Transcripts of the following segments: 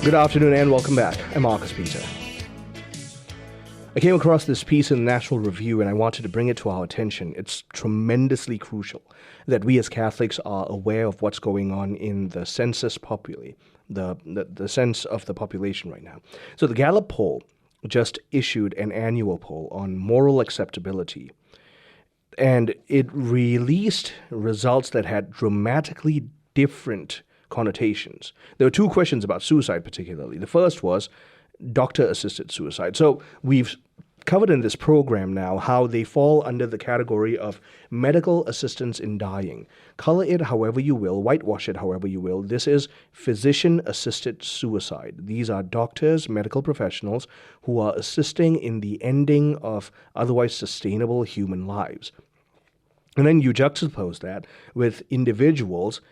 Good afternoon and welcome back. I'm Marcus Peter. I came across this piece in the National Review and I wanted to bring it to our attention. It's tremendously crucial that we as Catholics are aware of what's going on in the census populi, the sense of the population right now. So the Gallup poll just issued an annual poll on moral acceptability, and it released results that had dramatically different connotations. There were two questions about suicide particularly. The first was doctor-assisted suicide. So we've covered in this program now how they fall under the category of medical assistance in dying. Color it however you will, whitewash it however you will. This is physician-assisted suicide. These are doctors, medical professionals who are assisting in the ending of otherwise sustainable human lives. And then you juxtapose that with individuals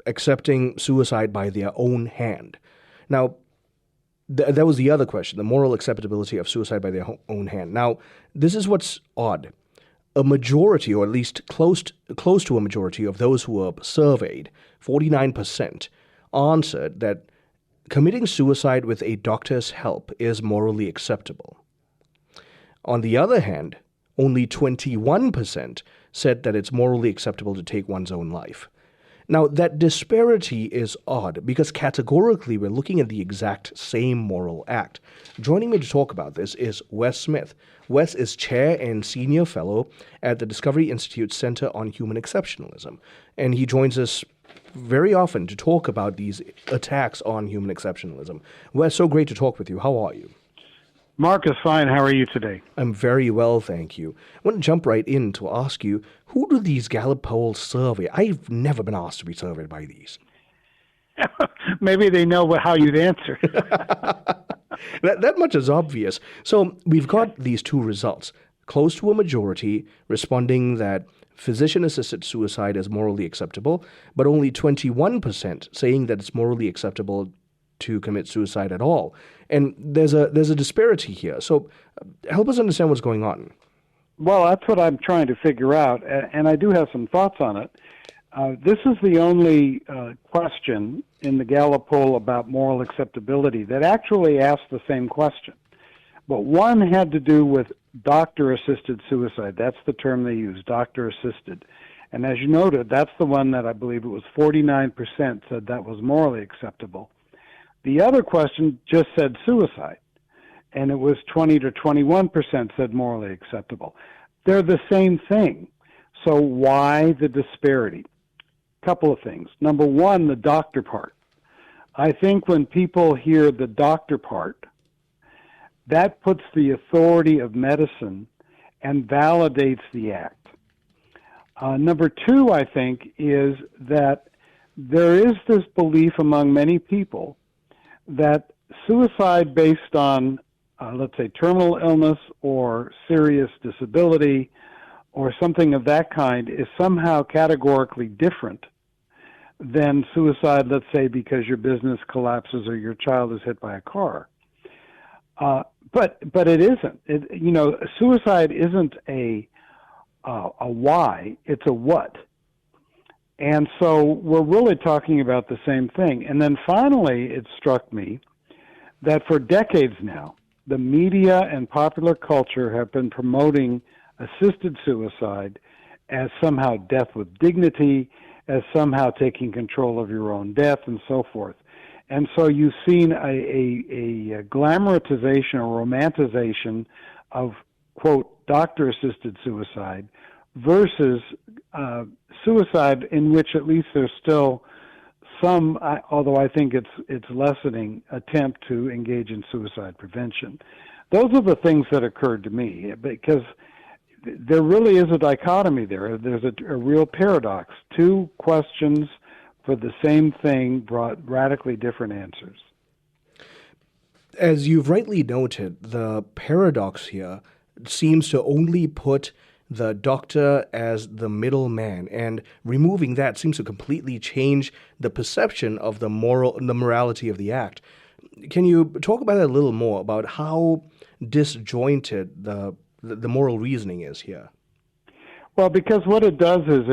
accepting suicide by their own hand. Now, that was the other question, the moral acceptability of suicide by their own hand. Now, this is what's odd. A majority, or at least close to a majority of those who were surveyed, 49%, answered that committing suicide with a doctor's help is morally acceptable. On the other hand, only 21% said that it's morally acceptable to take one's own life. Now, that disparity is odd because categorically we're looking at the exact same moral act. Joining me to talk about this is Wes Smith. Wes is Chair and Senior Fellow at the Discovery Institute Center on Human Exceptionalism, and he joins us very often to talk about these attacks on human exceptionalism. Wes, so great to talk with you. How are you? Marcus, fine. How are you today? I'm very well, thank you. I want to jump right in to ask you, who do these Gallup polls survey? I've never been asked to be surveyed by these. Maybe they know how you'd answer. That much is obvious. So we've got these two results. Close to a majority responding that physician-assisted suicide is morally acceptable, but only 21% saying that it's morally acceptable to commit suicide at all. And there's a disparity here. So help us understand what's going on. Well, that's what I'm trying to figure out, and I do have some thoughts on it. This is the only question in the Gallup poll about moral acceptability that actually asked the same question. But one had to do with doctor-assisted suicide. That's the term they use, doctor-assisted. And as you noted, that's the one that I believe it was 49% said that was morally acceptable. The other question just said suicide, and it was 20 to 21% said morally acceptable. They're the same thing. So why the disparity? Couple of things. Number one, the doctor part. I think when people hear the doctor part, that puts the authority of medicine and validates the act. Number two, I think, is that there is this belief among many people that suicide based on, let's say, terminal illness or serious disability or something of that kind is somehow categorically different than suicide, let's say, because your business collapses or your child is hit by a car. But it isn't. Suicide isn't a why, it's a what. And so we're really talking about the same thing. And then finally, it struck me that for decades now, the media and popular culture have been promoting assisted suicide as somehow death with dignity, as somehow taking control of your own death, and so forth. And so you've seen a glamorization or romanticization of, quote, doctor-assisted suicide versus suicide in which at least there's still some, although I think it's lessening, attempt to engage in suicide prevention. Those are the things that occurred to me because there really is a dichotomy there. There's a real paradox. Two questions for the same thing brought radically different answers. As you've rightly noted, the paradox here seems to only put the doctor as the middleman, and removing that seems to completely change the perception of the morality of the act. Can you talk about that a little more, about how disjointed the moral reasoning is here? Well, because what it does is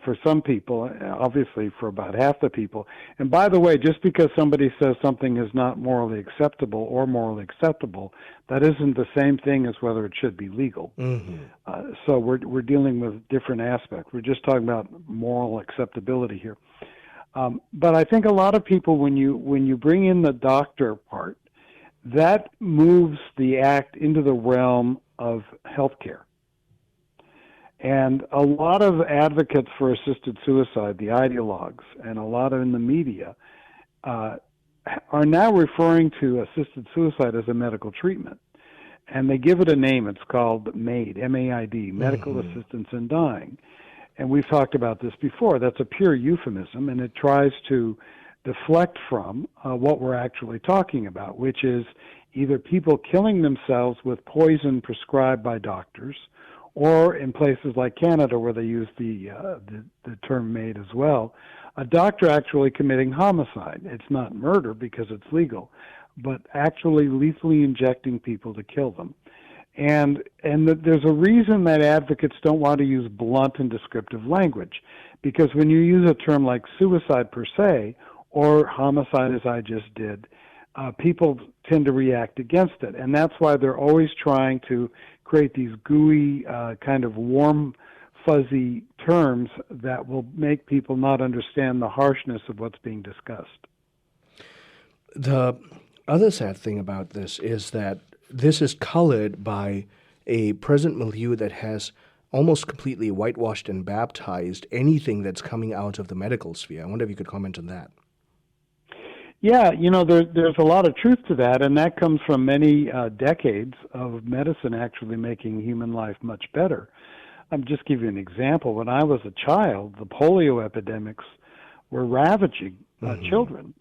for some people, obviously for about half the people, and by the way, just because somebody says something is not morally acceptable or morally acceptable, that isn't the same thing as whether it should be legal. So we're dealing with different aspects. We're just talking about moral acceptability here. But I think a lot of people, when you bring in the doctor part, that moves the act into the realm of healthcare. And a lot of advocates for assisted suicide, the ideologues, and a lot in the media, are now referring to assisted suicide as a medical treatment. And they give it a name. It's called MAID, M-A-I-D, Medical Assistance in Dying. And we've talked about this before. That's a pure euphemism, and it tries to deflect from what we're actually talking about, which is either people killing themselves with poison prescribed by doctors, or in places like Canada where they use the term MAID as well, a doctor actually committing homicide. It's not murder because it's legal, but actually lethally injecting people to kill them. And there's a reason that advocates don't want to use blunt and descriptive language, because when you use a term like suicide per se or homicide as I just did, people tend to react against it. And that's why they're always trying to create these gooey, kind of warm, fuzzy terms that will make people not understand the harshness of what's being discussed. The other sad thing about this is that this is colored by a present milieu that has almost completely whitewashed and baptized anything that's coming out of the medical sphere. I wonder if you could comment on that. Yeah, there's a lot of truth to that, and that comes from many decades of medicine actually making human life much better. I'll just give you an example. When I was a child, the polio epidemics were ravaging children.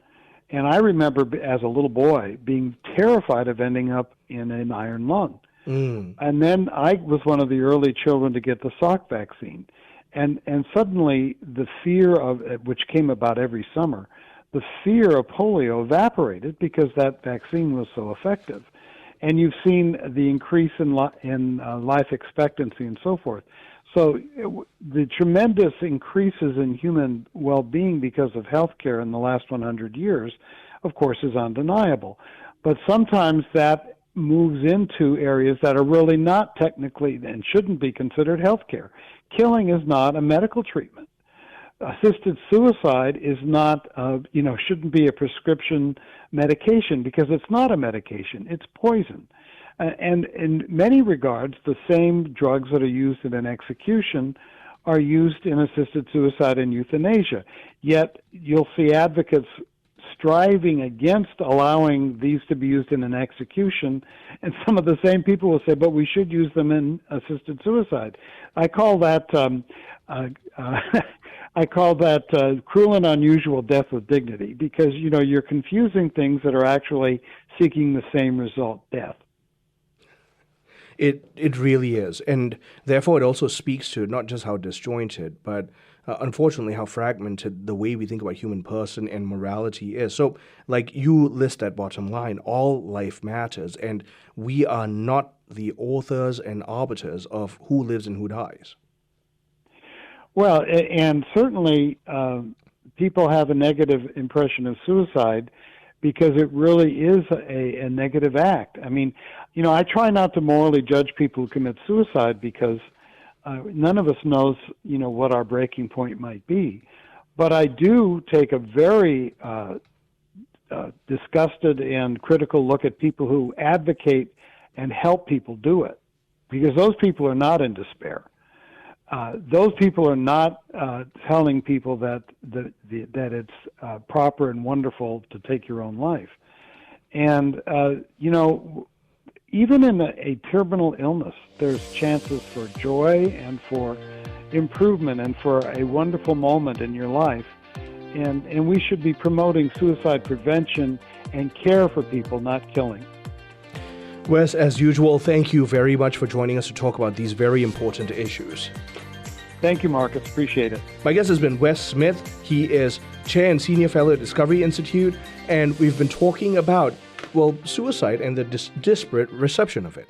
And I remember as a little boy being terrified of ending up in an iron lung. And then I was one of the early children to get the Salk vaccine. And suddenly the fear of which came about every summer, the fear of polio evaporated because that vaccine was so effective. And you've seen the increase in life expectancy and so forth. So the tremendous increases in human well-being because of healthcare in the last 100 years, of course, is undeniable. But sometimes that moves into areas that are really not technically and shouldn't be considered healthcare. Killing is not a medical treatment. Assisted suicide is not, shouldn't be a prescription medication because it's not a medication. It's poison. And in many regards, the same drugs that are used in an execution are used in assisted suicide and euthanasia. Yet you'll see advocates striving against allowing these to be used in an execution, and some of the same people will say, but we should use them in assisted suicide. I call that cruel and unusual death with dignity, because you're confusing things that are actually seeking the same result, death. It really is. And therefore, it also speaks to not just how disjointed, but unfortunately how fragmented the way we think about human person and morality is. So, like you list that bottom line, all life matters, and we are not the authors and arbiters of who lives and who dies. Well, and certainly people have a negative impression of suicide because it really is a negative act. I mean, I try not to morally judge people who commit suicide because none of us knows, what our breaking point might be. But I do take a very disgusted and critical look at people who advocate and help people do it, because those people are not in despair. Those people are not telling people that it's proper and wonderful to take your own life. And, even in a terminal illness, there's chances for joy and for improvement and for a wonderful moment in your life. And we should be promoting suicide prevention and care for people, not killing. Wes, as usual, thank you very much for joining us to talk about these very important issues. Thank you, Marcus. Appreciate it. My guest has been Wes Smith. He is Chair and Senior Fellow at Discovery Institute, and we've been talking about, suicide and the disparate reception of it.